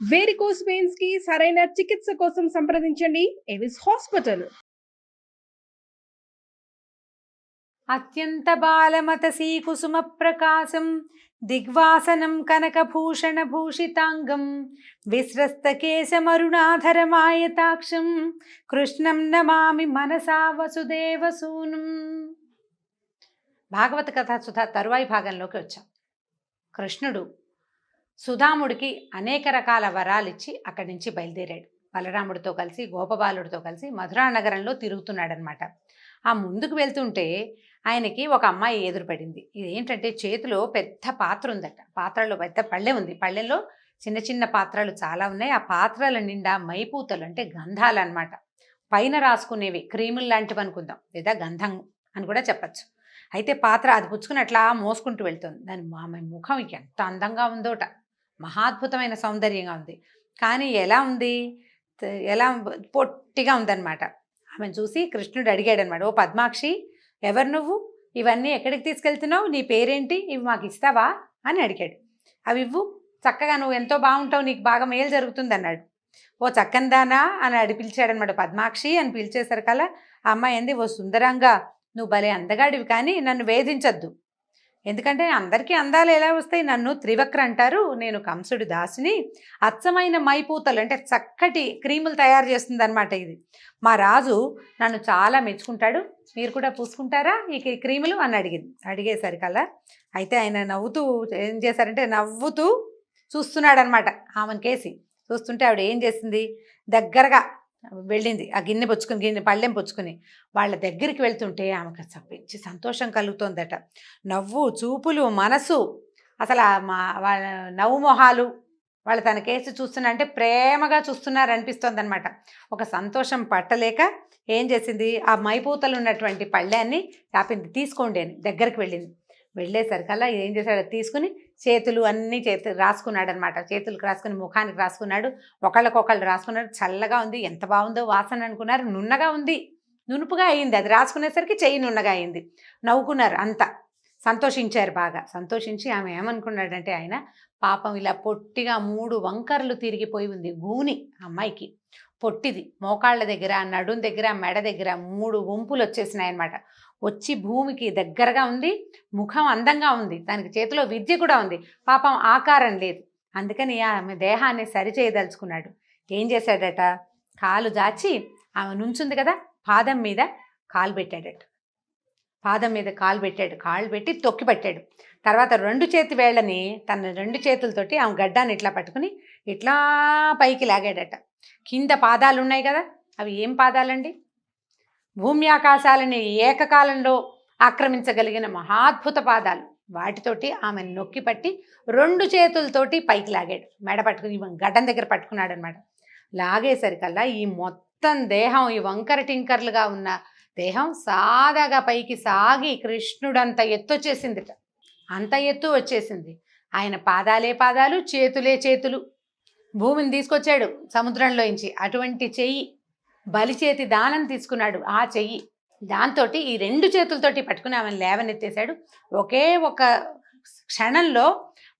Varicose veins కి సరైన చికిత్స కోసం సంప్రదించండి ఎవిస్ హాస్పిటల్. అత్యంత బాలమతసీ కుసుమ ప్రకాశం దిగ్వాసనం కనకభూషణ భూషితాంగం విస్రస్తకేశమరుణాధరమాయతాక్షం కృష్ణం నమామి మనసా వసుదేవసూనుం. భాగవత కథ సుధా తరువాయి భాగంలోకి వచ్చాం. కృష్ణుడు సుధాముడికి అనేక రకాల వరాలిచ్చి అక్కడి నుంచి బయలుదేరాడు. బలరాముడితో కలిసి గోపబాలుడితో కలిసి మధురా నగరంలో తిరుగుతున్నాడనమాట. ఆ ముందుకు వెళ్తుంటే ఆయనకి ఒక అమ్మాయి ఎదురుపడింది. ఇదేంటంటే చేతిలో పెద్ద పాత్ర ఉందట. పాత్రలో పెద్ద పళ్ళె ఉంది. పళ్ళెల్లో చిన్న చిన్న పాత్రలు చాలా ఉన్నాయి. ఆ పాత్రల నిండా మైపూతలు అంటే గంధాలు అనమాట. పైన రాసుకునేవి క్రీములు లాంటివి అనుకుందాం, లేదా గంధం అని కూడా చెప్పచ్చు. అయితే పాత్ర అది పుచ్చుకుని అట్లా మోసుకుంటూ వెళ్తుంది. దాని ఆమె ముఖం ఎంత అందంగా ఉందోట, మహాద్భుతమైన సౌందర్యంగా ఉంది. కానీ ఎలా ఉంది, ఎలా పొట్టిగా ఉందన్నమాట. ఆమెను చూసి కృష్ణుడు అడిగాడు అనమాట, ఓ పద్మాక్షి, ఎవరు నువ్వు? ఇవన్నీ ఎక్కడికి తీసుకెళ్తున్నావు? నీ పేరేంటి? ఇవి మాకు ఇస్తావా అని అడిగాడు. అవి ఇవ్వు, చక్కగా నువ్వు ఎంతో బాగుంటావు, నీకు బాగా మేలు జరుగుతుంది అన్నాడు. ఓ చక్కందానా అని పిలిచాడనమాట. పద్మాక్షి అని పిలిచేసరికల్లా ఆ అమ్మాయి ఏంది, ఓ సుందరంగా నువ్వు భలే అందగాడివి, కానీ నన్ను వేధించద్దు. ఎందుకంటే అందరికీ అందాలు ఎలా వస్తాయి? నన్ను త్రివక్ర అంటారు, నేను కంసుడి దాసిని. అచ్చమైన మైపూతలు అంటే చక్కటి క్రీములు తయారు చేస్తుంది అనమాట ఇది. మా రాజు నన్ను చాలా మెచ్చుకుంటాడు, మీరు కూడా పూసుకుంటారా ఈ క్రీములు అని అడిగేసరికల్లా అయితే ఆయన నవ్వుతూ ఏం చేశారంటే నవ్వుతూ చూస్తున్నాడు అనమాట. ఆమెను కేసి చూస్తుంటే ఆవిడ ఏం చేసింది, దగ్గరగా వెళ్ళింది. ఆ గిన్నె పళ్ళెం పుచ్చుకుని వాళ్ళ దగ్గరికి వెళ్తుంటే ఆమెకు మంచి సంతోషం కలుగుతోందట. నవ్వు, చూపులు, మనసు, అసలు వాళ్ళ నవ్వు మొహాలు వాళ్ళు తన కేసు చూస్తున్నా అంటే ప్రేమగా చూస్తున్నారు అనిపిస్తోంది అనమాట. ఒక సంతోషం పట్టలేక ఏం చేసింది, ఆ మైపూతలు ఉన్నటువంటి పళ్ళాన్ని తాపింది. తీసుకోండి అని దగ్గరికి వెళ్ళింది. వెళ్ళేసరికల్లా ఏం చేశాడు, తీసుకుని చేతులు అన్నీ రాసుకున్నాడు అనమాట. చేతులకు రాసుకుని ముఖానికి రాసుకున్నాడు, ఒకళ్ళకొకళ్ళు రాసుకున్నాడు. చల్లగా ఉంది, ఎంత బాగుందో వాసన అనుకున్నారు. నున్నగా ఉంది, నునుపుగా అయింది. అది రాసుకునేసరికి చెయ్యి నున్నగా అయింది. నవ్వుకున్నారు, అంతా సంతోషించారు. బాగా సంతోషించి ఆమె ఏమనుకున్నాడంటే, ఆయన పాపం ఇలా పొట్టిగా 3 వంకర్లు తిరిగిపోయి ఉంది గూని అమ్మాయికి. పొట్టిది, మోకాళ్ళ దగ్గర, నడుం దగ్గర, మెడ దగ్గర 3 వంపులు వచ్చేసినాయి అనమాట. వచ్చి భూమికి దగ్గరగా ఉంది, ముఖం అందంగా ఉంది, దానికి చేతిలో విద్య కూడా ఉంది, పాపం ఆకారం లేదు. అందుకని ఆమె దేహాన్ని సరిచేయదలుచుకున్నాడు. ఏం చేశాడట, కాలు దాచి ఆమె నుంచుంది కదా, పాదం మీద కాలు పెట్టాడట. పాదం మీద కాలు పెట్టాడు. కాళ్ళు పెట్టి తొక్కి పట్టాడు. తర్వాత 2 చేతి వేళ్ళని తన 2 చేతులతోటి ఆమె గడ్డాన్ని ఇట్లా పట్టుకుని ఇట్లా పైకి లాగాడట. కింద పాదాలు ఉన్నాయి కదా, అవి ఏం పాదాలండి? భూమి ఆకాశాలని ఏకకాలంలో ఆక్రమించగలిగిన మహాద్భుత పాదాలు. వాటితోటి ఆమె నొక్కి పట్టి 2 చేతులతోటి పైకి లాగాడు. మెడ పట్టుకుని గడ్డం దగ్గర పట్టుకున్నాడు అనమాట. లాగేసరికల్లా ఈ మొత్తం దేహం, ఈ వంకర టింకర్లుగా ఉన్న దేహం సాదాగా పైకి సాగి కృష్ణుడంత ఎత్తు వచ్చేసిందిట. అంత ఎత్తు వచ్చేసింది. ఆయన పాదాలే పాదాలు, చేతులే చేతులు. భూమిని తీసుకొచ్చాడు సముద్రంలోంచి. అటువంటి చెయ్యి, బలిచేతి దానం తీసుకున్నాడు ఆ చెయ్యి. దాంతో ఈ 2 చేతులతోటి పట్టుకుని ఆమెను లేవనెత్తేశాడు. ఒకే ఒక క్షణంలో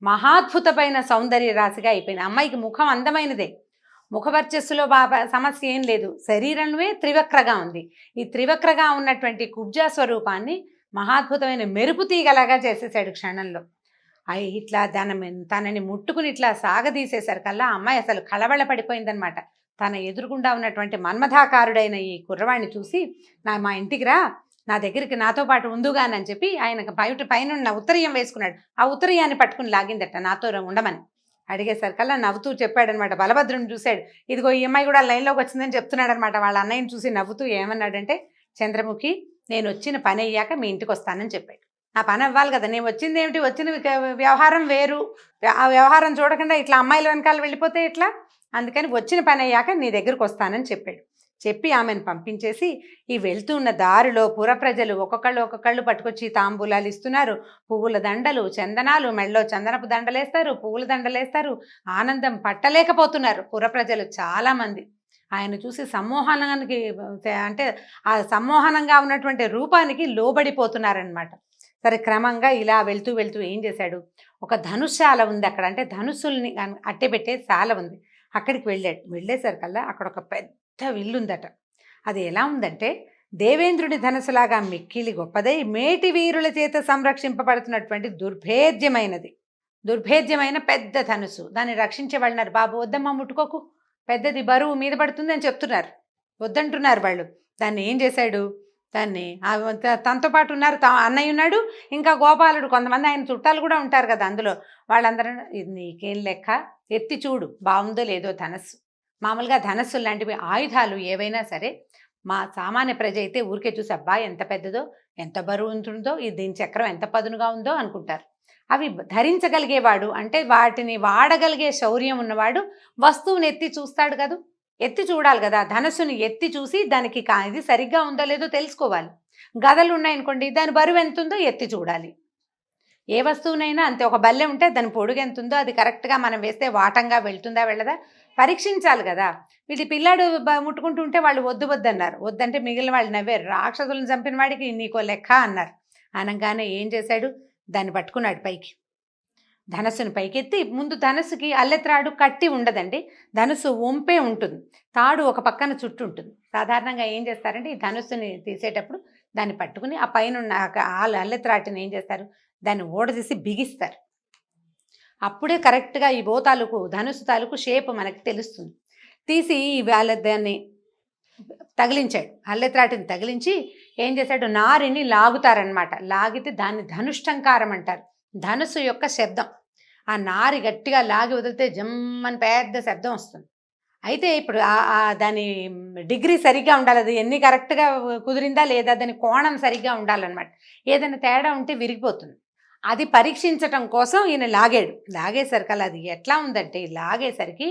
మహాద్భుతమైన సౌందర్య రాశిగా అయిపోయింది. అమ్మాయికి ముఖం అందమైనదే, ముఖవర్చస్సులో సమస్య ఏం లేదు. శరీరమే త్రివక్రగా ఉంది. ఈ త్రివక్రగా ఉన్నటువంటి కుబ్జా స్వరూపాన్ని మహాద్భుతమైన మెరుపు తీగలాగా చేసేసాడు క్షణంలో. ఇట్లా తనని ముట్టుకుని ఇట్లా సాగదీసేసరికల్లా అమ్మాయి అసలు కళవళ పడిపోయిందనమాట. తన ఎదురుగుండా ఉన్నటువంటి మన్మథాకారుడైన ఈ కుర్రవాణ్ణి చూసి, మా ఇంటికి రా, నా దగ్గరికి నాతో పాటు ఉందుగానని చెప్పి ఆయన పైన ఉత్తరీయం వేసుకున్నాడు. ఆ ఉత్తరీయాన్ని పట్టుకుని లాగిందట నాతో ఉండమని. అడిగేసరికల్లా నవ్వుతూ చెప్పాడనమాట. బలభద్రుని చూశాడు. ఇదిగో ఈ అమ్మాయి కూడా లైన్లోకి వచ్చిందని చెప్తున్నాడు అనమాట. వాళ్ళ అన్నయ్యని చూసి నవ్వుతూ ఏమన్నాడంటే, చంద్రముఖి, నేను వచ్చిన పని అయ్యాక మీ ఇంటికి వస్తానని చెప్పాడు. ఆ పని అవ్వాలి కదా, నేను వచ్చింది ఏమిటి, వచ్చిన వ్యవహారం వేరు. ఆ వ్యవహారం చూడకుండా ఇట్లా అమ్మాయిల వెనకాల వెళ్ళిపోతే ఎట్లా? అందుకని వచ్చిన పని అయ్యాక నీ దగ్గరకు వస్తానని చెప్పాడు. చెప్పి ఆమెను పంపించేసి ఈ వెళ్తున్న దారిలో పుర ప్రజలు ఒక్కొక్కళ్ళు పట్టుకొచ్చి తాంబూలాలు ఇస్తున్నారు. పువ్వుల దండలు, చందనాలు, మెళ్ళలో చందనపు దండలేస్తారు, పువ్వుల దండలేస్తారు. ఆనందం పట్టలేకపోతున్నారు పుర ప్రజలు చాలామంది. ఆయన చూసి సమ్మోహనానికి, అంటే ఆ సమ్మోహనంగా ఉన్నటువంటి రూపానికి లోబడిపోతున్నారనమాట. సరే, క్రమంగా ఇలా వెళ్తూ ఏం చేశాడు, ఒక ధనుశాల ఉంది అక్కడ, అంటే ధనుసుల్ని అట్టెపెట్టే శాల ఉంది. అక్కడికి వెళ్ళాడు. వెళ్ళేసరికల్లా అక్కడ ఒక పెద్ద విల్లు ఉందట. అది ఎలా ఉందంటే దేవేంద్రుడి ధనుసులాగా మిక్కిలి గొప్పదై మేటి వీరుల చేత సంరక్షింపబడుతున్నటువంటి దుర్భేద్యమైన పెద్ద ధనుసు. దాన్ని రక్షించే వాళ్ళన్నారు, బాబు వద్దమ్మా ముట్టుకోకు, పెద్దది బరువు మీద పడుతుంది అని చెప్తున్నారు, వద్దంటున్నారు వాళ్ళు. దాన్ని ఏం చేశాడు, దాన్ని తనతో పాటు ఉన్నారు, అన్నయ్య ఉన్నాడు, ఇంకా గోపాలుడు, కొంతమంది ఆయన చుట్టాలు కూడా ఉంటారు కదా అందులో. వాళ్ళందరూ ఇది నీకేం లెక్క, ఎత్తి చూడు బాగుందో లేదో ధనస్సు. మామూలుగా ధనస్సు లాంటివి ఆయుధాలు ఏవైనా సరే మా సామాన్య ప్రజ అయితే ఊరికే చూసి అబ్బా ఎంత పెద్దదో, ఎంత బరువు ఉంటుందో, దీని చక్రం ఎంత పదునుగా ఉందో అనుకుంటారు. అవి ధరించగలిగేవాడు, అంటే వాటిని వాడగలిగే శౌర్యం ఉన్నవాడు వస్తువుని ఎత్తి చూస్తాడు కదా, ఎత్తి చూడాలి కదా. ధనస్సుని ఎత్తి చూసి దానికి ఇది సరిగ్గా ఉందో లేదో తెలుసుకోవాలి. గదలు ఉన్నాయనుకోండి, దాని బరువు ఎంత ఉందో ఎత్తి చూడాలి. ఏ వస్తువునైనా అంతే. ఒక బల్లె ఉంటే దాని పొడుగు ఎంత ఉందో అది కరెక్ట్గా మనం వేస్తే వాటంగా వెళ్తుందా వెళ్ళదా పరీక్షించాలి కదా. ఇది పిల్లాడు ముట్టుకుంటుంటే వాళ్ళు వద్దు వద్దన్నారు. వద్దంటే మిగిలిన వాళ్ళు నవ్వారు, రాక్షసులను చంపిన వాడికి నీకో లెక్క అన్నారు. అనగానే ఏం చేశాడు, దాన్ని పట్టుకున్నాడు పైకి, ధనస్సును పైకెత్తి. ముందు ధనస్సుకి అల్లెత్రాడు కట్టి ఉండదండి, ధనుస్సు వంపే ఉంటుంది, తాడు ఒక పక్కన చుట్టూ ఉంటుంది. సాధారణంగా ఏం చేస్తారంటే ఈ ధనుస్సుని తీసేటప్పుడు దాన్ని పట్టుకుని ఆ పైన ఉన్న అల్లెత్రాటిని ఏం చేస్తారు, దాన్ని ఓడదీసి బిగిస్తారు. అప్పుడే కరెక్ట్గా ఈ తాలూకు ధనుస్సు తాలూకు షేప్ మనకి తెలుస్తుంది. తీసి దాన్ని తగిలించాడు, అల్లెత్రాటిని తగిలించి ఏం చేశాడు, నారిని లాగుతారనమాట. లాగితే దాన్ని ధనుష్టంకారం అంటారు, ధనుసు యొక్క శబ్దం. ఆ నారి గట్టిగా లాగి వదిలితే జమ్మని పెద్ద శబ్దం వస్తుంది. అయితే ఇప్పుడు దాని డిగ్రీ సరిగ్గా ఉండాలి, అది ఎన్ని కరెక్ట్గా కుదిరిందా లేదా, దాని కోణం సరిగ్గా ఉండాలన్నమాట. ఏదైనా తేడా ఉంటే విరిగిపోతుంది. అది పరీక్షించటం కోసం ఈయన లాగాడు. లాగేసరికి అది ఎట్లా ఉందంటే, లాగేసరికి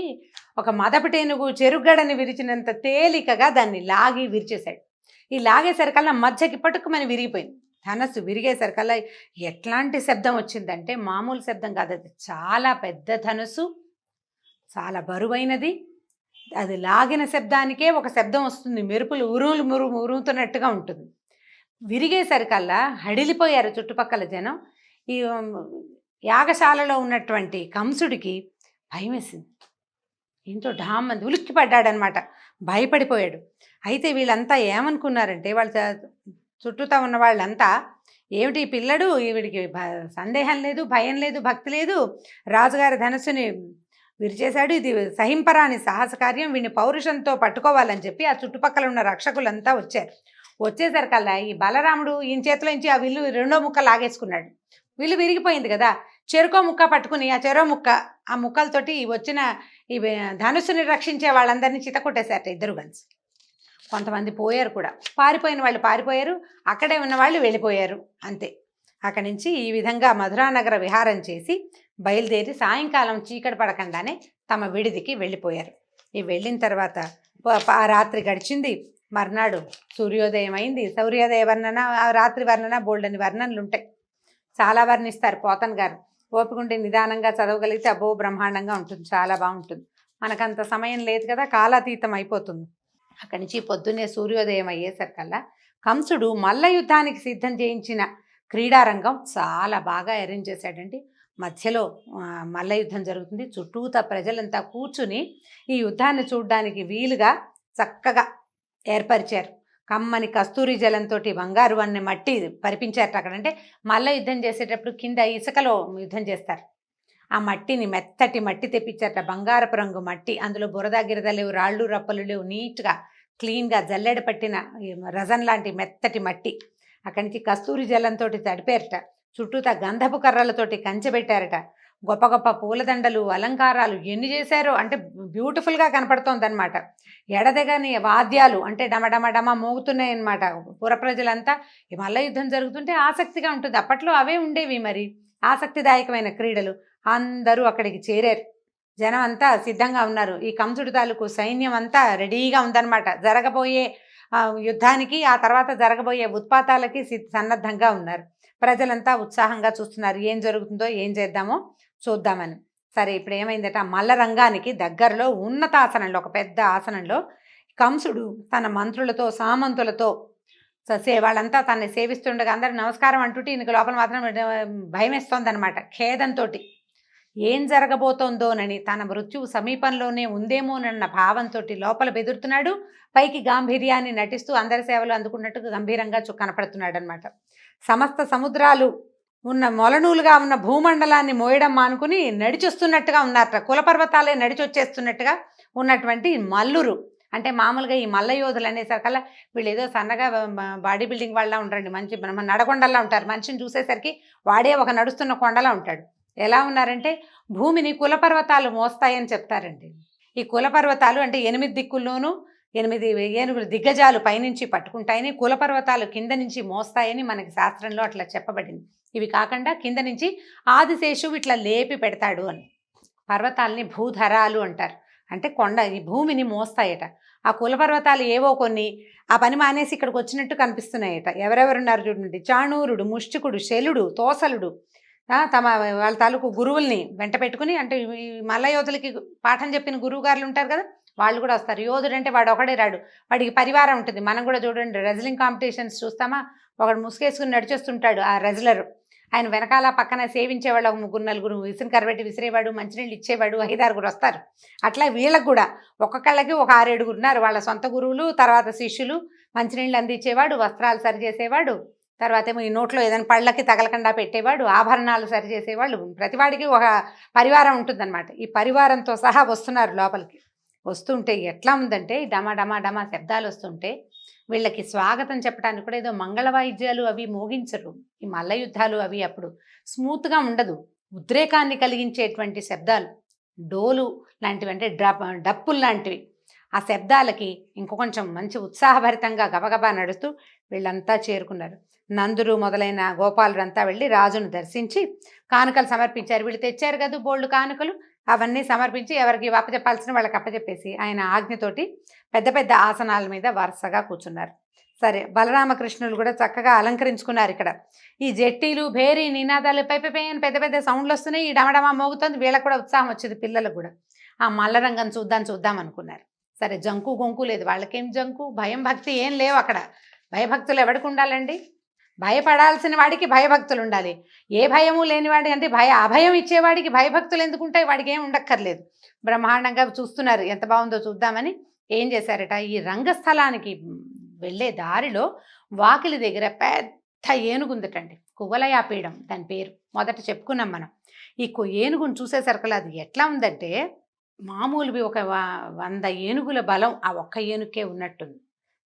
ఒక మదపటేనుగు చెరుగడని విరిచినంత తేలికగా దాన్ని లాగి విరిచేశాడు. ఈ లాగేసరికల్లా మధ్యకి పట్టుకుమని విరిగిపోయింది. ధనస్సు విరిగేసరికల్లా ఎట్లాంటి శబ్దం వచ్చిందంటే మామూలు శబ్దం కాదు, అది చాలా పెద్ద ధనుసు, చాలా బరువైనది. అది లాగిన శబ్దానికే ఒక శబ్దం వస్తుంది, మెరుపులు ఉరుముతున్నట్టుగా ఉంటుంది. విరిగేసరికల్లా హడిలిపోయారు చుట్టుపక్కల జనం. ఈ యాగశాలలో ఉన్నటువంటి కంసుడికి భయం వేసింది. ఇంతో ఢామంది ఉలిక్కి పడ్డాడనమాట, భయపడిపోయాడు. అయితే వీళ్ళంతా ఏమనుకున్నారంటే, వాళ్ళ చుట్టూతా ఉన్న వాళ్ళంతా ఏమిటి పిల్లడు, వీడికి సందేహం లేదు, భయం లేదు, భక్తి లేదు, రాజుగారి ధనుస్సుని విరిచేశాడు, ఇది సహింపరాని సాహస కార్యం, వీడిని పౌరుషంతో పట్టుకోవాలని చెప్పి ఆ చుట్టుపక్కల ఉన్న రక్షకులంతా వచ్చారు. వచ్చేసరికల్లా ఈ బలరాముడు ఈయన చేతిలో నుంచి ఆ విల్లు రెండో ముక్క లాగేసుకున్నాడు. విల్లు విరిగిపోయింది కదా, చెరుకో ముక్క పట్టుకుని ఆ చెరో ముక్క, ఆ ముక్కలతోటి వచ్చిన ఈ ధనుస్సుని రక్షించే వాళ్ళందరినీ చితకొట్టేశారట ఇద్దరు కలిసి. కొంతమంది పోయారు కూడా, పారిపోయిన వాళ్ళు పారిపోయారు, అక్కడే ఉన్న వాళ్ళు వెళ్ళిపోయారు అంతే. అక్కడి నుంచి ఈ విధంగా మధురానగర విహారం చేసి బయలుదేరి సాయంకాలం చీకటి పడకుండానే తమ విడిదికి వెళ్ళిపోయారు. ఈ వెళ్ళిన తర్వాత ఆ రాత్రి గడిచింది. మర్నాడు సూర్యోదయం అయింది. సూర్యోదయ వర్ణన, రాత్రి వర్ణన, బోల్డని వర్ణనలు ఉంటాయి, చాలా వర్ణిస్తారు పోతన్ గారు. ఓపికంటే నిదానంగా చదవగలిగితే అబ్బో బ్రహ్మాండంగా ఉంటుంది, చాలా బాగుంటుంది. మనకంత సమయం లేదు కదా, కాలాతీతం అయిపోతుంది. అక్కడి నుంచి పొద్దున్నే సూర్యోదయం అయ్యేసరికల్లా కంసుడు మల్ల యుద్ధానికి సిద్ధం చేయించిన క్రీడారంగం చాలా బాగా అరేంజ్ చేశాడండి. మధ్యలో మల్ల యుద్ధం జరుగుతుంది, చుట్టూతా ప్రజలంతా కూర్చుని ఈ యుద్ధాన్ని చూడడానికి వీలుగా చక్కగా ఏర్పరిచారు. కమ్మని కస్తూరి జలంతో బంగారు అన్ని మట్టి పరిపించారట అక్కడ. అంటే మల్ల యుద్ధం చేసేటప్పుడు కింద ఇసుకలో యుద్ధం చేస్తారు, ఆ మట్టిని మెత్తటి మట్టి తెప్పించారట, బంగారపు రంగు మట్టి. అందులో బురద గిరద లేవు, రాళ్ళు రప్పలు లేవు, నీట్గా క్లీన్గా జల్లెడ పట్టిన రజన్ లాంటి మెత్తటి మట్టి. అక్కడి నుంచి కస్తూరి జలంతో తడిపారట, చుట్టూతా గంధపు కర్రలతోటి కంచెబెట్టారట. గొప్ప గొప్ప పూలదండలు, అలంకారాలు ఎన్ని చేశారో, అంటే బ్యూటిఫుల్గా కనపడుతోంది అనమాట. ఎడదెగని వాద్యాలు, అంటే డమడమ మోగుతున్నాయి అనమాట. పుర ప్రజలంతా ఈ మల్ల యుద్ధం జరుగుతుంటే ఆసక్తిగా ఉంటుంది. అప్పట్లో అవే ఉండేవి మరి, ఆసక్తిదాయకమైన క్రీడలు. అందరూ అక్కడికి చేరారు, జనం అంతా సిద్ధంగా ఉన్నారు. ఈ కంసుడి తాలూకు సైన్యం అంతా రెడీగా ఉందన్నమాట. జరగబోయే యుద్ధానికి, ఆ తర్వాత జరగబోయే ఉత్పాతాలకి సన్నద్ధంగా ఉన్నారు. ప్రజలంతా ఉత్సాహంగా చూస్తున్నారు, ఏం జరుగుతుందో, ఏం చేద్దామో చూద్దామని. సరే, ఇప్పుడు ఏమైందట, మల్ల రంగానికి దగ్గరలో ఉన్నతాసనంలో, ఒక పెద్ద ఆసనంలో కంసుడు తన మంత్రులతో సామంతులతో వాళ్ళంతా తనని సేవిస్తుండగా అందరూ నమస్కారం అంటుంటే ఈయనకి లోపల మాత్రం భయం వేస్తోందనమాట. ఖేదంతో ఏం జరగబోతోందోనని, తన మృత్యువు సమీపంలోనే ఉందేమోనన్న భావంతో లోపల బెదురుతున్నాడు. పైకి గాంభీర్యాన్ని నటిస్తూ అందరి సేవలు అందుకున్నట్టుగా గంభీరంగా కనపడుతున్నాడు అనమాట. సమస్త సముద్రాలు ఉన్న మొలనూలుగా ఉన్న భూమండలాన్ని మోయడం మానుకుని నడిచొస్తున్నట్టుగా ఉన్నారట. కులపర్వతాలే నడిచొచ్చేస్తున్నట్టుగా ఉన్నటువంటి మల్లురు. అంటే మామూలుగా ఈ మల్ల యోధులు అనేసరికల్లా వీళ్ళు ఏదో సన్నగా బాడీ బిల్డింగ్ వాళ్ళ ఉంటారండి. మంచి నడకొండలా ఉంటారు. మనిషిని చూసేసరికి వాడే ఒక నడుస్తున్న కొండలా ఉంటాడు. ఎలా ఉన్నారంటే భూమిని కులపర్వతాలు మోస్తాయని చెప్తారండి. ఈ కులపర్వతాలు అంటే 8 దిక్కుల్లోనూ 8 ఏనుగులు దిగ్గజాలు పైనుంచి పట్టుకుంటాయని, కులపర్వతాలు కింద నుంచి మోస్తాయని మనకి శాస్త్రంలో అట్లా చెప్పబడింది. ఇవి కాకుండా కింద నుంచి ఆదిశేషువు ఇట్లా లేపి పెడతాడు అని. పర్వతాలని భూధరాలు అంటారు. అంటే కొండ ఈ భూమిని మోస్తాయట. ఆ కులపర్వతాలు ఏవో కొన్ని ఆ పని మానేసి ఇక్కడికి వచ్చినట్టు కనిపిస్తున్నాయట. ఎవరెవరున్నారు చూడండి. చాణూరుడు, ముష్టికుడు, శలుడు, తోసలుడు తమ వాళ్ళ తాలూకు గురువుల్ని వెంట పెట్టుకుని, అంటే ఈ మల్ల యోధులకి పాఠం చెప్పిన గురువు గారులు ఉంటారు కదా, వాళ్ళు కూడా వస్తారు. యోధుడు అంటే వాడు ఒకడే రాడు, వాడికి పరివారం ఉంటుంది. మనం కూడా చూడండి రెజ్లింగ్ కాంపిటీషన్స్ చూస్తామా, ఒకడు ముసుగేసుకుని నడిచేస్తుంటాడు ఆ రెజ్లర్. ఆయన వెనకాల పక్కన సేవించేవాళ్ళు ఒక 3-4 విసిరి కరబెట్టి విసిరేవాడు, మంచినీళ్ళు ఇచ్చేవాడు, 5-6 వస్తారు. అట్లా వీళ్ళకు కూడా ఒక్కొక్కళ్ళకి ఒక 6-7 ఉన్నారు. వాళ్ళ సొంత గురువులు, తర్వాత శిష్యులు, మంచినీళ్ళు అందించేవాడు, వస్త్రాలు సరిచేసేవాడు, తర్వాత ఏమో ఈ నోట్లో ఏదైనా పళ్ళకి తగలకుండా పెట్టేవాడు, ఆభరణాలు సరిచేసేవాళ్ళు. ప్రతివాడికి ఒక పరివారం ఉంటుందన్నమాట. ఈ పరివారంతో సహా వస్తున్నారు లోపలికి. వస్తుంటే ఎట్లా ఉందంటే డమా డమా డమా శబ్దాలు వస్తుంటే వీళ్ళకి స్వాగతం చెప్పడానికి కూడా ఏదో మంగళ వాయిద్యాలు అవి మోగించరు. ఈ మల్ల యుద్ధాలు అవి అప్పుడు స్మూత్గా ఉండదు. ఉద్రేకాన్ని కలిగించేటువంటి శబ్దాలు, డోలు లాంటివి, అంటే డప్పులు లాంటివి. ఆ శబ్దాలకి కొంచెం మంచి ఉత్సాహభరితంగా గబగబా నడుస్తూ వీళ్ళంతా చేరుకున్నారు. నందురు మొదలైన గోపాలురంతా వెళ్ళి రాజును దర్శించి కానుకలు సమర్పించారు. వీళ్ళు తెచ్చారు కదా బోల్డ్ కానుకలు, అవన్నీ సమర్పించి ఎవరికి అప్పచెప్పాల్సిన వాళ్ళకి అప్పచెప్పేసి ఆయన ఆజ్ఞతోటి పెద్ద పెద్ద ఆసనాల మీద వరుసగా కూర్చున్నారు. సరే, బలరామకృష్ణులు కూడా చక్కగా అలంకరించుకున్నారు. ఇక్కడ ఈ జట్టీలు, భేరీ, నినాదాలు, పైన పెద్ద పెద్ద సౌండ్లు వస్తున్నాయి. ఈ డమడమా మోగుతుంది. వీళ్ళకి కూడా ఉత్సాహం వచ్చింది, పిల్లలకు కూడా. ఆ మల్లరంగం చూద్దాం అనుకున్నారు. సరే, జంకు గొంకు లేదు. వాళ్ళకేం జంకు, భయం భక్తి ఏం లేవు అక్కడ. భయభక్తులు ఎవరికి ఉండాలండి? భయపడాల్సిన వాడికి భయభక్తులు ఉండాలి. ఏ భయము లేనివాడి, అంటే అభయం ఇచ్చేవాడికి భయభక్తులు ఎందుకుంటాయి? వాడికి ఏం ఉండక్కర్లేదు. బ్రహ్మాండంగా చూస్తున్నారు. ఎంత బాగుందో చూద్దామని ఏం చేశారట, ఈ రంగస్థలానికి వెళ్ళే దారిలో వాకిలి దగ్గర పెద్ద ఏనుగుందటండి. కువలయాపీడం దాని పేరు. మొదట చెప్పుకున్నాం మనం. ఈ ఏనుగును చూసేసరికి అది ఎట్లా ఉందంటే మామూలువి ఒక 100 ఏనుగుల బలం ఆ ఒక్క ఏనుగుకే ఉన్నట్టుంది.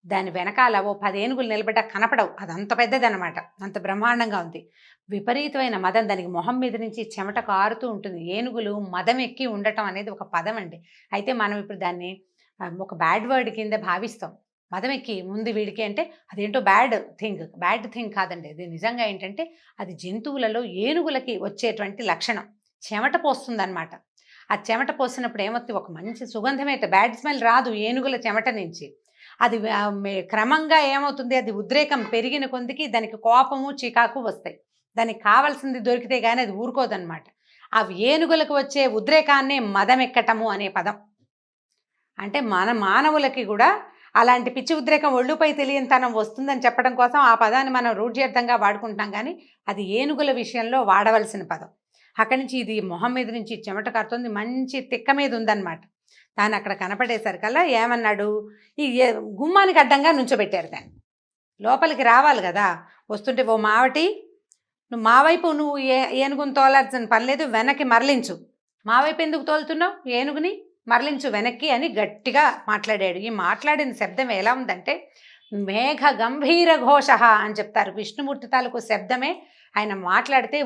దాని వెనకాల ఓ 10 ఏనుగులు నిలబడ్డా కనపడవు. అదంత పెద్దదనమాట. అంత బ్రహ్మాండంగా ఉంది. విపరీతమైన మదం. దానికి మొహం మీద నుంచి చెమట కారుతూ ఉంటుంది. ఏనుగులు మదం ఎక్కి ఉండటం అనేది ఒక పదం అండి. అయితే మనం ఇప్పుడు దాన్ని ఒక బ్యాడ్ వర్డ్ కింద భావిస్తాం. మదం ఎక్కి ముందు వీడికి అంటే అదేంటో బ్యాడ్ థింగ్ కాదండి. అది నిజంగా ఏంటంటే అది జంతువులలో ఏనుగులకి వచ్చేటువంటి లక్షణం. చెమట పోస్తుందన్నమాట. ఆ చెమట పోసినప్పుడు ఏమవుతుంది, ఒక మంచి సుగంధం అయితే, బ్యాడ్ స్మెల్ రాదు ఏనుగుల చెమట నుంచి. అది క్రమంగా ఏమవుతుంది, అది ఉద్రేకం పెరిగిన కొద్దికి దానికి కోపము, చికాకు వస్తాయి. దానికి కావాల్సింది దొరికితే కానీ అది ఊరుకోదన్నమాట. ఆ ఏనుగులకు వచ్చే ఉద్రేకాన్నే మదమెక్కటము అనే పదం. అంటే మన మానవులకి కూడా అలాంటి పిచ్చి ఉద్రేకం, ఒళ్ళుపై తెలియనితనం వస్తుందని చెప్పడం కోసం ఆ పదాన్ని మనం రూఢ్యర్థంగా వాడుకుంటాం. కానీ అది ఏనుగుల విషయంలో వాడవలసిన పదం. అక్కడి నుంచి ఇది మొహం మీద నుంచి చెమట కడుతుంది, మంచి తిక్క మీద ఉందన్నమాట. తాను అక్కడ కనపడేసరికల్లా ఏమన్నాడు, ఈ గుమ్మానికి అడ్డంగా నుంచోబెట్టారు. దాన్ని లోపలికి రావాలి కదా. వస్తుంటే, ఓ మావటి, నువ్వు మా వైపు నువ్వు ఏనుగుని తోలాల్సిన పని లేదు, వెనక్కి మరలించు. మా వైపు ఎందుకు తోలుతున్నావు, ఏనుగుని మరలించు వెనక్కి అని గట్టిగా మాట్లాడాడు. ఈ మాట్లాడిన శబ్దం ఎలా ఉందంటే మేఘ గంభీర ఘోష అని చెప్తారు. విష్ణుమూర్తి తాలూకు శబ్దమే ఆయన మాట్లాడితే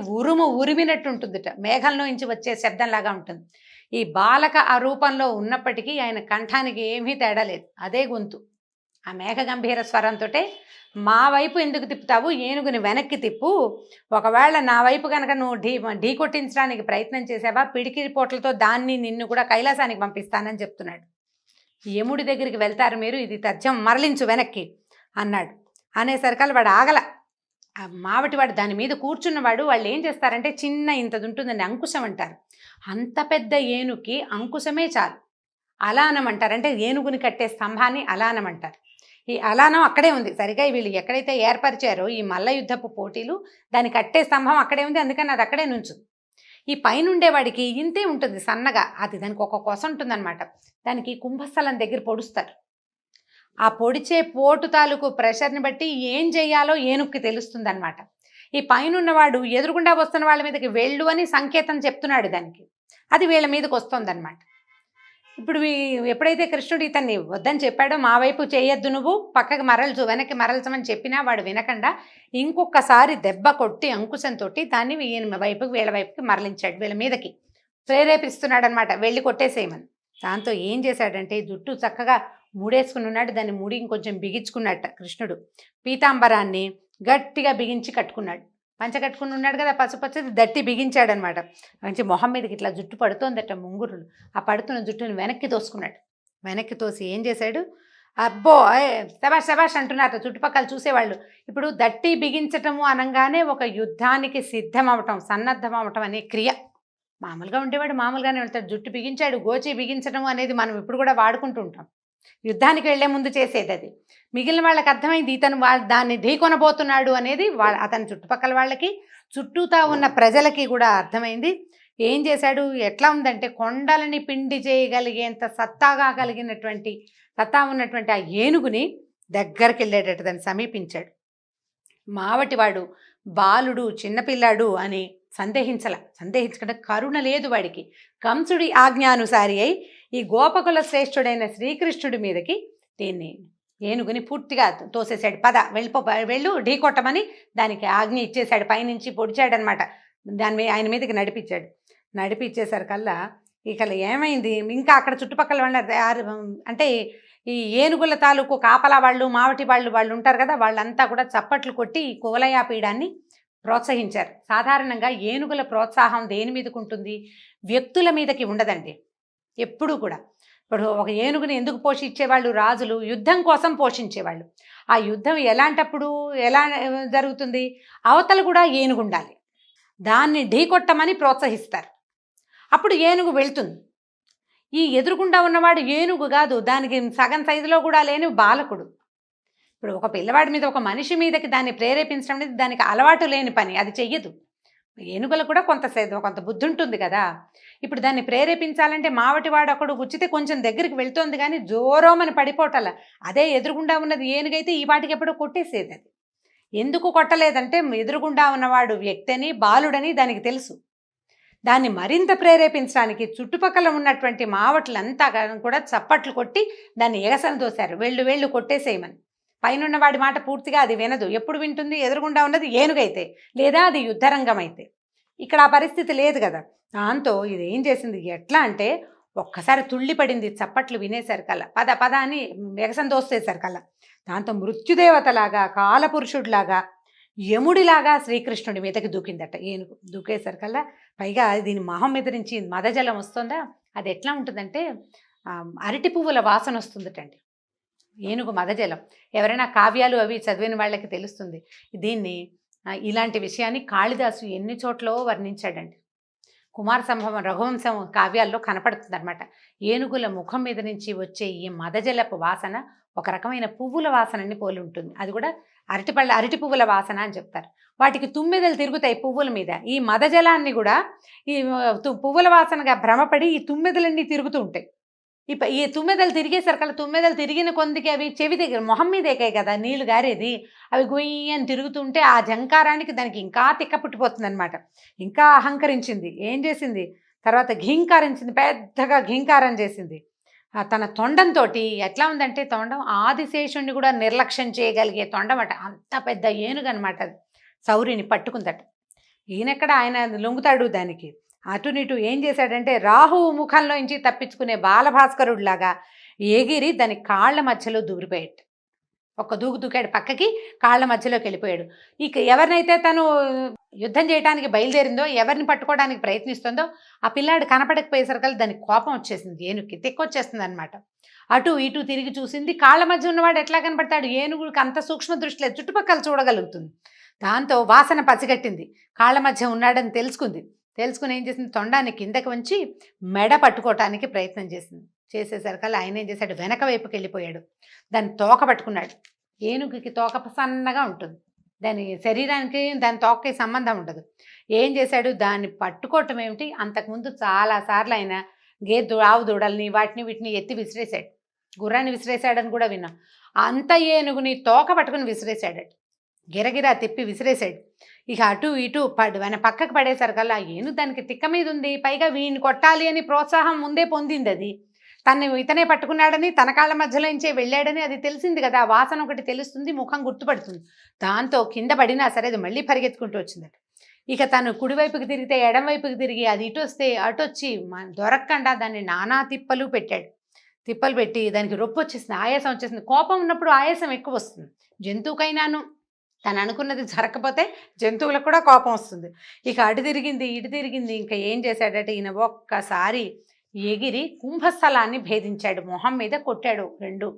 ఉరిమినట్టు ఉంటుందిట. మేఘంలో నుంచి వచ్చే శబ్దంలాగా ఉంటుంది. ఈ బాలక ఆ రూపంలో ఉన్నప్పటికీ ఆయన కంఠానికి ఏమీ తేడా లేదు. అదే గొంతు. ఆ మేఘ గంభీర స్వరంతో, మా వైపు ఎందుకు తిప్పుతావు, ఏనుగుని వెనక్కి తిప్పు. ఒకవేళ నా వైపు కనుక నువ్వు ఢీ కొట్టించడానికి ప్రయత్నం చేసావా, పిడికిరి పోట్లతో నిన్ను కూడా కైలాసానికి పంపిస్తానని చెప్తున్నాడు. యముడి దగ్గరికి వెళ్తారు మీరు, ఇది తథ్యం, మరలించు వెనక్కి అన్నాడు. అనేసరికల్లా వాడు ఆగల. ఆ మావటి వాడు దాని మీద కూర్చున్నవాడు, వాళ్ళు ఏం చేస్తారంటే చిన్న ఇంతది ఉంటుందండి, అంకుశం అంటారు. అంత పెద్ద ఏనుగుకి అంకుశమే చాలు. అలానమంటారు. అంటే ఏనుగుని కట్టే స్తంభాన్ని అలానమంటారు. ఈ అలానం అక్కడే ఉంది. సరిగ్గా వీళ్ళు ఎక్కడైతే ఏర్పరిచారో ఈ మల్ల యుద్ధపు పోటీలు, దాని కట్టే స్తంభం అక్కడే ఉంది. అందుకని అది అక్కడే నుంచుంది. ఈ పైనుండేవాడికి ఇంతే ఉంటుంది సన్నగా. అది దానికి ఒక కొస ఉంటుందన్నమాట. దానికి కుంభస్థలం దగ్గర పొడుస్తారు. ఆ పొడిచే పోటు తాలూకు ప్రెషర్ని బట్టి ఏం చెయ్యాలో ఏనుక్కి తెలుస్తుందన్నమాట. ఈ పైనున్నవాడు ఎదురుగుండా వస్తున్న వాళ్ళ మీదకి వెళ్ళు అని సంకేతం చెప్తున్నాడు దానికి. అది వీళ్ళ మీదకి వస్తుందన్నమాట. ఇప్పుడు ఎప్పుడైతే కృష్ణుడు ఇతన్ని వద్దని చెప్పాడో, మా వైపు చేయొద్దు, నువ్వు పక్కకి మరల్చు, వెనక్కి మరల్చమని చెప్పినా వాడు వినకుండా ఇంకొకసారి దెబ్బ కొట్టి అంకుశంతో దాన్ని ఈయన వైపుకి వీళ్ళ వైపుకి మరలించాడు. వీళ్ళ మీదకి ప్రేరేపిస్తున్నాడు అనమాట, వెళ్ళి కొట్టేసేయమని. దాంతో ఏం చేశాడంటే జుట్టు చక్కగా ముడేసుకుని ఉన్నాడు. దాన్ని ముడి ఇంకొంచెం బిగించుకున్నట్ట కృష్ణుడు. పీతాంబరాన్ని గట్టిగా బిగించి కట్టుకున్నాడు. పంచ కట్టుకుని ఉన్నాడు కదా, పసుపచ్చది దట్టి బిగించాడనమాట. మంచి మొహం మీదకి ఇట్లా జుట్టు పడుతోందట ముంగురులు. ఆ పడుతున్న జుట్టుని వెనక్కి తోసుకున్నాడు. వెనక్కి తోసి ఏం చేశాడు, అబ్బో శబాష్ శబాష్ అంటున్నారట చుట్టుపక్కల చూసేవాళ్ళు. ఇప్పుడు దట్టి బిగించటము అనగానే ఒక యుద్ధానికి సిద్ధం అవటం, సన్నద్ధం అవటం అనే క్రియ. మామూలుగా ఉండేవాడు మామూలుగానే వెళ్తాడు. జుట్టు బిగించాడు, గోచి బిగించడం అనేది మనం ఇప్పుడు కూడా వాడుకుంటూ ఉంటాం. యుద్ధానికి వెళ్లే ముందు చేసేది అది. మిగిలిన వాళ్ళకి అర్థమైంది ఇతను దాన్ని ఢీకొనబోతున్నాడు అనేది. అతని చుట్టుపక్కల వాళ్ళకి, చుట్టూతా ఉన్న ప్రజలకి కూడా అర్థమైంది. ఏం చేశాడు, ఎట్లా ఉందంటే కొండలని పిండి చేయగలిగేంత సత్తా ఉన్నటువంటి ఆ ఏనుగుని దగ్గరికి వెళ్ళేటట్టు దాన్ని సమీపించాడు. మావటివాడు బాలుడు, చిన్నపిల్లాడు అని సందేహించకుండా కరుణ లేదు వాడికి. కంసుడి ఆజ్ఞానుసారి అయి ఈ గోపకుల శ్రేష్ఠుడైన శ్రీకృష్ణుడి మీదకి దీన్ని ఏనుగుని పూర్తిగా తోసేశాడు. వెళ్ళు ఢీకొట్టమని దానికి ఆజ్ఞ ఇచ్చేశాడు. పైనుంచి పొడిచాడనమాట. ఆయన మీదకి నడిపించేసరికల్లా ఇక ఏమైంది, ఇంకా అక్కడ చుట్టుపక్కల వాళ్ళ అంటే ఈ ఏనుగుల తాలూకు కాపలా వాళ్ళు, మావటి వాళ్ళు ఉంటారు కదా, వాళ్ళంతా కూడా చప్పట్లు కొట్టి ఈ కువలయాపీడాన్ని ప్రోత్సహించారు. సాధారణంగా ఏనుగుల ప్రోత్సాహం దేని మీదకు ఉంటుంది, వ్యక్తుల మీదకి ఉండదండి ఎప్పుడూ కూడా. ఇప్పుడు ఒక ఏనుగుని ఎందుకు పోషించేవాళ్ళు, రాజులు యుద్ధం కోసం పోషించేవాళ్ళు. ఆ యుద్ధం ఎలాంటప్పుడు ఎలా జరుగుతుంది, అవతల కూడా ఏనుగు ఉండాలి, దాన్ని ఢీకొట్టమని ప్రోత్సహిస్తారు. అప్పుడు ఏనుగు వెళ్తుంది. ఈ ఎదురుగుండా ఉన్నవాడు ఏనుగు కాదు, దానికి సగం సైజులో కూడా లేని బాలకుడు. ఇప్పుడు ఒక పిల్లవాడి మీద, ఒక మనిషి మీదకి దాన్ని ప్రేరేపించడం అనేది దానికి అలవాటు లేని పని, అది చెయ్యదు. ఏనుగులకు కూడా కొంత బుద్ధి ఉంటుంది కదా. ఇప్పుడు దాన్ని ప్రేరేపించాలంటే మావటివాడు ఒకడు గుచ్చితే కొంచెం దగ్గరికి వెళ్తోంది కానీ జోరోమని పడిపోవటల. అదే ఎదురుగుండా ఉన్నది ఏనుగైతే ఈ వాటికి ఎప్పుడో కొట్టేసేది. అది ఎందుకు కొట్టలేదంటే ఎదురుగుండా ఉన్నవాడు వ్యక్తిని, బాలుడని దానికి తెలుసు. దాన్ని మరింత ప్రేరేపించడానికి చుట్టుపక్కల ఉన్నటువంటి మావట్లంతా కూడా చప్పట్లు కొట్టి దాన్ని ఎగసన దోశారు. వెళ్ళు కొట్టేసేయమని. పైన వాడి మాట పూర్తిగా అది వినదు. ఎప్పుడు వింటుంది, ఎదురుగుండా ఉన్నది ఏనుగైతే, లేదా అది యుద్ధరంగం అయితే. ఇక్కడ ఆ పరిస్థితి లేదు కదా. దాంతో ఇది ఏం చేసింది, ఎట్లా అంటే ఒక్కసారి తుళ్ళిపడింది చప్పట్లు వినేసరికల్లా. పద అని ఎగసన దోసేసరికల్లా. దాంతో మృత్యుదేవతలాగా, కాలపురుషుడిలాగా, యముడిలాగా శ్రీకృష్ణుడి మీదకి దూకిందట ఏనుగు. దూకేసరికల్లా పైగా దీని మొహం మీద నుంచి మదజలం వస్తుందా, అది ఎట్లా ఉంటుందంటే అరటి పువ్వుల వాసన వస్తుందటండి ఏనుగు మదజలం. ఎవరైనా కావ్యాలు అవి చదివిన వాళ్ళకి తెలుస్తుంది. దీన్ని ఇలాంటి విషయాన్ని కాళిదాసు ఎన్ని చోట్ల వర్ణించాడండి. కుమార సంభవం, రఘువంశం కావ్యాల్లో కనపడుతుంది అనమాట. ఏనుగుల ముఖం మీద నుంచి వచ్చే ఈ మదజలపు వాసన ఒక రకమైన పువ్వుల వాసనని పోలి ఉంటుంది. అది కూడా అరటి పువ్వుల వాసన అని చెప్తారు. వాటికి తుమ్మెదలు తిరుగుతాయి పువ్వుల మీద. ఈ మదజలాన్ని కూడా ఈ పువ్వుల వాసనగా భ్రమపడి ఈ తుమ్మెదలన్నీ తిరుగుతూ ఉంటాయి. ఈ తుమ్మెదలు తిరిగేసరికల్లా, తుమ్మెదలు తిరిగిన కొందికి అవి చెవి దగ్గర మొహం మీద ఎక్కాయి కదా నీళ్లు గారేది, అవి గొయ్యి అని తిరుగుతుంటే ఆ జంకారానికి దానికి ఇంకా తిక్క పుట్టిపోతుంది అనమాట. ఇంకా అహంకరించింది. ఏం చేసింది, తర్వాత ఘీంకారించింది, పెద్దగా ఘీంకారం చేసింది. తన తొండంతో ఎట్లా ఉందంటే, తొండం ఆదిశేషుణ్ణి కూడా నిర్లక్ష్యం చేయగలిగే తొండం అట. అంత పెద్ద ఏనుగు అనమాట. అది శౌర్యుని పట్టుకుందట. ఈయనెక్కడ, ఆయన లొంగుతాడు దానికి. అటునిటు ఏం చేశాడంటే రాహువు ముఖంలో నుంచి తప్పించుకునే బాలభాస్కరుడిలాగా ఎగిరి దాని కాళ్ళ మధ్యలో దూరిపోయాడు. ఒక దూకాడు పక్కకి, కాళ్ళ మధ్యలోకి వెళ్ళిపోయాడు. ఇక ఎవరినైతే తను యుద్ధం చేయడానికి బయలుదేరిందో, ఎవరిని పట్టుకోవడానికి ప్రయత్నిస్తుందో ఆ పిల్లాడు కనపడకపోయేసరికి దానికి కోపం వచ్చేసింది. ఏనుగుకి తిక్కొచ్చేస్తుంది అనమాట. అటు ఇటు తిరిగి చూసింది. కాళ్ళ మధ్య ఉన్నవాడు ఎట్లా కనపడతాడు, ఏనుగుకి అంత సూక్ష్మ దృష్టి లేదు, చుట్టుపక్కల చూడగలుగుతుంది. దాంతో వాసన పసిగట్టింది, కాళ్ళ మధ్య ఉన్నాడని తెలుసుకుని ఏం చేసింది, తొండాన్ని కిందకి వంచి మెడ పట్టుకోవటానికి ప్రయత్నం చేసింది. చేసేసరికల్లా ఆయన ఏం చేశాడు, వెనక వైపుకి వెళ్ళిపోయాడు. దాన్ని తోక పట్టుకున్నాడు. ఏనుగుకి తోక సన్నగా ఉంటుంది, దాని శరీరానికి దాని తోకకి సంబంధం ఉండదు. ఏం చేశాడు, దాన్ని పట్టుకోవటం ఏమిటి, అంతకుముందు చాలాసార్లు ఆయన ఆవు దూడల్ని వాటిని వీటిని ఎత్తి విసిరేశాడు, గుర్రాన్ని విసిరేశాడని కూడా విన్నాం. అంత ఏనుగుని తోక పట్టుకుని విసిరేశాడట, గిరగిరా తిప్పి విసిరేశాడు. ఇక అటు ఇటు పక్కకు పడేసరికల్లా ఏనుగు దానికి తిక్క మీద ఉంది, పైగా వీడిని కొట్టాలి అని ప్రోత్సాహం ముందే పొందింది. అది ఇతనే పట్టుకున్నాడని, తన కాళ్ళ మధ్యలో నుంచే వెళ్ళాడని అది తెలిసింది కదా, వాసన ఒకటి తెలుస్తుంది, ముఖం గుర్తుపడుతుంది. దాంతో కింద పడినా సరే అది మళ్ళీ పరిగెత్తుకుంటూ వచ్చిందట. ఇక తను కుడివైపుకి తిరిగితే ఎడం వైపుకి తిరిగి, అది ఇటు వస్తే అటు వచ్చి దొరకకుండా దాన్ని నానా తిప్పలు పెట్టాడు. తిప్పలు పెట్టి దానికి రొప్పు వచ్చేసింది, ఆయాసం వచ్చేసింది. కోపం ఉన్నప్పుడు ఆయాసం ఎక్కువ వస్తుంది జంతువుకైనాను. తను అనుకున్నది జరగకపోతే జంతువులకు కూడా కోపం వస్తుంది. ఇక అటు తిరిగింది ఇటు తిరిగింది. ఇంకా ఏం చేశాడట ఈయన, ఒక్కసారి ఎగిరి కుంభస్థలాన్ని భేదించాడు, మొహం మీద కొట్టాడు 2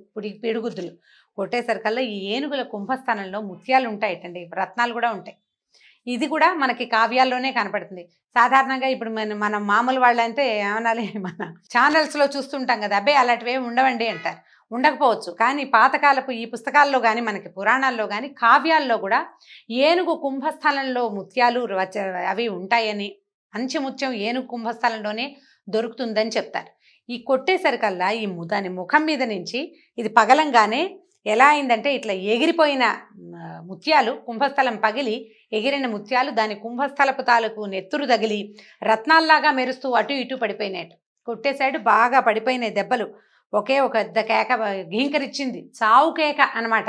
పిడుగుద్దులు. కొట్టేసరికల్లా ఈ ఏనుగుల కుంభస్థానంలో ముత్యాలు ఉంటాయటండి, రత్నాలు కూడా ఉంటాయి. ఇది కూడా మనకి కావ్యాల్లోనే కనపడుతుంది. సాధారణంగా ఇప్పుడు మనం మామూలు వాళ్ళంటే ఏమనాలి, మన ఛానల్స్లో చూస్తుంటాం కదా, అబ్బాయి అలాంటివి ఉండవండి అంటారు. ఉండకపోవచ్చు, కానీ పాతకాలపు ఈ పుస్తకాల్లో కానీ మనకి పురాణాల్లో కానీ కావ్యాల్లో కూడా ఏనుగు కుంభస్థలంలో ముత్యాలు అవి ఉంటాయని, మంచి ముత్యం ఏనుగు కుంభస్థలంలోనే దొరుకుతుందని చెప్తారు. ఈ కొట్టేసరికల్లా దాని ముఖం మీద నుంచి ఇది పగలంగానే ఎలా అయిందంటే, ఇట్లా ఎగిరిపోయిన ముత్యాలు, కుంభస్థలం పగిలి ఎగిరిన ముత్యాలు దాని కుంభస్థలపు తాలూకు నెత్తురు తగిలి రత్నాల్లాగా మెరుస్తూ అటు ఇటు పడిపోయినాయి. కొట్టేశాడు, బాగా పడిపోయినాయి దెబ్బలు. ఒకే ఒక కేక ఘీంకరిచ్చింది, చావు కేక అనమాట.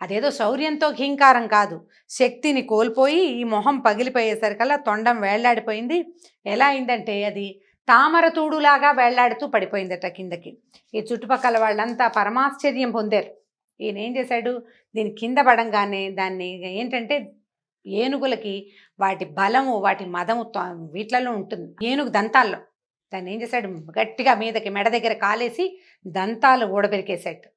అదేదో శౌర్యంతో ఘీంకారం కాదు, శక్తిని కోల్పోయి ఈ మొహం పగిలిపోయేసరికల్లా తొండం వేళ్లాడిపోయింది. ఎలా అయిందంటే అది తామరతూడులాగా వేళ్లాడుతూ పడిపోయిందట కిందకి. ఈ చుట్టుపక్కల వాళ్ళంతా పరమాశ్చర్యం పొందారు. ఈయన ఏం చేశాడు, దీని కింద పడంగానే దాన్ని ఏంటంటే, ఏనుగులకి వాటి బలము వాటి మదము వీటిలలో ఉంటుంది, ఏనుగు దంతాల్లో. దాన్ని ఏం చేశాడు, గట్టిగా మీదకి మెడ దగ్గర కాలేసి దంతాలు ఊడబెరికేశాడు.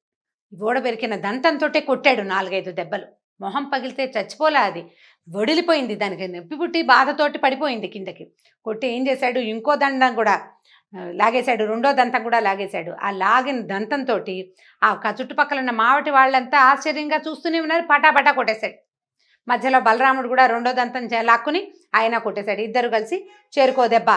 ఊడబెరికిన దంతంతో కొట్టాడు 4-5 దెబ్బలు. మొహం పగిలితే చచ్చిపోలే, అది వడిలిపోయింది, దానికి నొప్పి పుట్టి బాధతోటి పడిపోయింది కిందకి. కొట్టి ఏం చేశాడు, ఇంకో దండం కూడా లాగేశాడు, 2వ దంతం కూడా లాగేశాడు. ఆ లాగిన దంతంతో ఆ చుట్టుపక్కల ఉన్న మావటి వాళ్ళంతా ఆశ్చర్యంగా చూస్తూనే ఉన్నారు, పటాపటా కొట్టేశాడు. మధ్యలో బలరాముడు కూడా 2వ దంతం లాక్కుని ఆయన కొట్టేశాడు. ఇద్దరు కలిసి చేరుకో దెబ్బ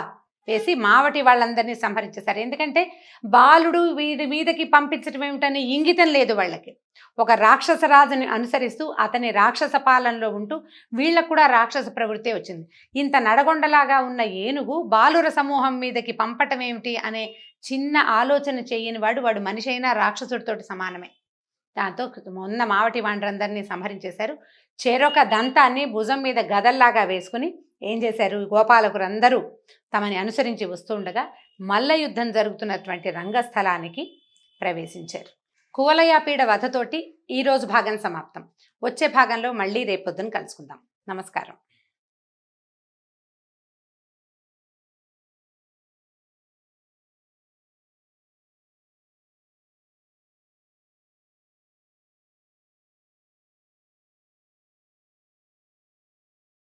వేసి మావటి వాళ్ళందరినీ సంహరించేశారు. ఎందుకంటే బాలుడు వీడి మీదకి పంపించడం ఏమిటని ఇంగితం లేదు వాళ్ళకి. ఒక రాక్షస రాజుని అనుసరిస్తూ అతని రాక్షస పాలనలో ఉంటూ వీళ్ళకు కూడా రాక్షస ప్రవృత్తి వచ్చింది. ఇంత నడగొండలాగా ఉన్న ఏనుగు బాలుర సమూహం మీదకి పంపటం ఏమిటి అనే చిన్న ఆలోచన చేయని వాడు మనిషి అయినా రాక్షసుడితోటి సమానమే. దాంతో మొన్న మావటి వాండ్రందరినీ సంహరించేశారు. చెరొక దంతాన్ని భుజం మీద గదల్లాగా వేసుకుని ఏం చేశారు, గోపాలకులందరూ తమని అనుసరించి వస్తుండగా మల్ల యుద్ధం జరుగుతున్నటువంటి రంగస్థలానికి ప్రవేశించారు. కువలయాపీడ వధతోటి ఈరోజు భాగం సమాప్తం. వచ్చే భాగంలో మళ్ళీ రేపొద్దున కలుసుకుందాం. నమస్కారం.